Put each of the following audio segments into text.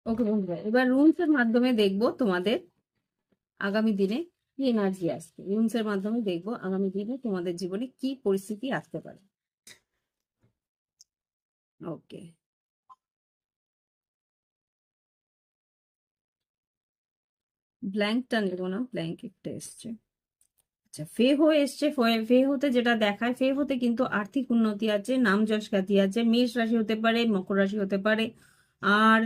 ওকে বন্ধুরা, এবার রুমস এর মাধ্যমে দেখবো তোমাদের আগামী দিনে কি এনার্জি আসবে। রুমস এর মাধ্যমে দেখবো আগামী দিনে তোমাদের জীবনে কি পরিস্থিতি আসতে পারে। ওকে, ব্ল্যাঙ্কটা নেবো না, ব্ল্যাঙ্ক একটা এসছে। আচ্ছা, ফেহো এসছে। ফেহোতে যেটা দেখায়, ফেহোতে কিন্তু আর্থিক উন্নতি আছে, নাম যশ খ্যাতি আছে। মেষ রাশি হতে পারে, মকর রাশি হতে পারে। আর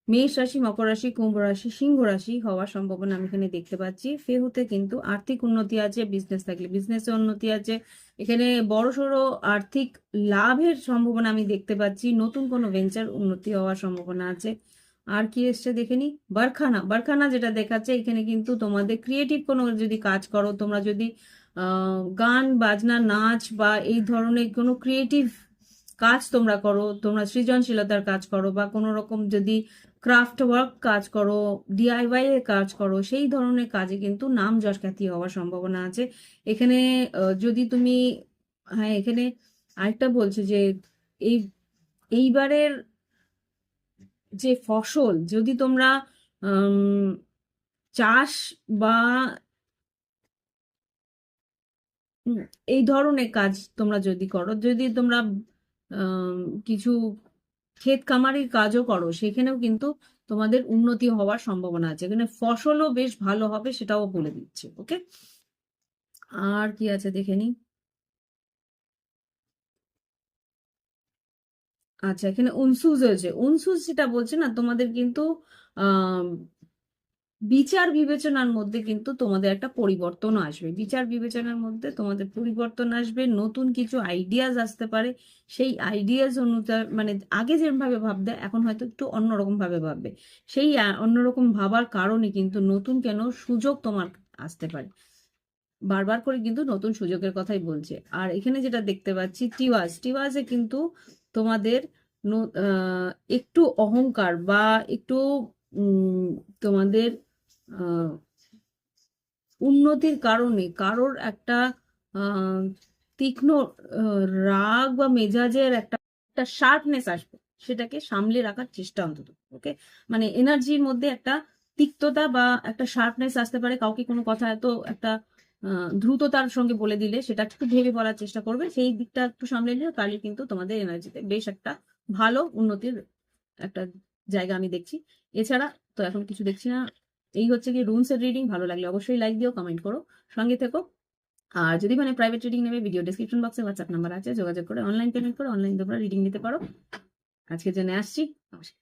মেষ রাশি, মকর রাশি, কুম্ভ রাশি, সিংহ রাশি হওয়ার সম্ভাবনা আমি এখানে দেখতে পাচ্ছি। ফেহোতে কিন্তু আর্থিক উন্নতি আছে, বিজনেস থাকলে বিজনেসে উন্নতি আছে। এখানে বড়সড় আর্থিক লাভের সম্ভাবনা আমি দেখতে পাচ্ছি। নতুন কোনো ভেঞ্চার উন্নতি হওয়ার সম্ভাবনা আছে। আর কি এসছে দেখে নি, বারখানা। বারখানা যেটা দেখাচ্ছে এখানে কিন্তু তোমাদের ক্রিয়েটিভ কোনো যদি কাজ করো, তোমরা যদি গান বাজনা, নাচ বা এই ধরনের কোনো ক্রিয়েটিভ কাজ তোমরা করো, তোমরা সৃজনশীলতার কাজ করো, বা কোনো রকম যদি ক্রাফট ওয়ার্ক কাজ করো, ডিআইওয়াই এর কাজ করো, সেই ধরনের কাজে কিন্তু নাম যশ খ্যাতি হওয়ার সম্ভাবনা আছে এখানে। যদি তুমি, হ্যাঁ এখানে আরেকটা বলছে যে এই এইবারের যে ফসল, যদি তোমরা উম, চাষ বা উম, এই ধরনের কাজ তোমরা যদি করো, যদি তোমরা আম, কিছু ক্ষেত খামারের কাজও করো, সেখানেও কিন্তু তোমাদের উন্নতি হওয়ার সম্ভাবনা আছে। এখানে ফসলও বেশ ভালো হবে, সেটাও বলে দিচ্ছে। ওকে, আর কি আছে দেখে নি। আচ্ছা, এখানে উনসুজ হয়েছে। উনসুজ যেটা বলছে না, তোমাদের কিন্তু আহ বিচার বিবেচনার মধ্যে কিন্তু তোমাদের একটা পরিবর্তন আসবে। বিচার বিবেচনার মধ্যে তোমাদের পরিবর্তন আসবে, নতুন কিছু আইডিয়াজ আসতে পারে। সেই আইডিয়াজ অনুযায়ী, মানে আগে যেভাবে ভাবতে, এখন হয়তো একটু অন্যরকম ভাবে ভাববে। সেই অন্যরকম ভাবার কারণে কিন্তু নতুন কেন সুযোগ তোমার আসতে পারে। বারবার করে কিন্তু নতুন সুযোগের কথাই বলছে। আর এখানে যেটা দেখতে পাচ্ছি, টিওয়াজ, টিওয়াজে কিন্তু তোমাদের একটু অহংকার বা একটু তোমাদের আহ, উন্নতির কারণে কারোর একটা আহ, তীক্ষ্ণ রাগ বা মেজাজের একটা একটা শার্পনেস আসবে, সেটাকে সামলে রাখার চেষ্টা অন্তত। ওকে, মানে এনার্জির মধ্যে একটা তিক্ততা বা একটা শার্পনেস আসতে পারে। কাউকে কোনো কথা এত একটা দ্রুততার সঙ্গে বলে দিলে সেটা একটু ভেবে বলার চেষ্টা করবে। সেই দিকটা একটু সামলে নিলে তাহলে কিন্তু তোমাদের এনার্জিতে বেশ একটা ভালো উন্নতির একটা জায়গা আমি দেখছি। এছাড়া তো এখন কিছু দেখছি না। এই হচ্ছে কি রুমস এর রিডিং। ভালো লাগলে অবশ্যই লাইক দিও, কমেন্ট করো, সঙ্গে থেকো। আর যদি মানে প্রাইভেট রিডিং নেবে, ভিডিও ডেসক্রিপশন বক্সে হোয়াটসঅ্যাপ নাম্বার আছে, যোগাযোগ করে অনলাইন পেমেন্ট করে অনলাইন তোমরা রিডিং নিতে পারো। আজকের জন্য আসছি, নমস্কার।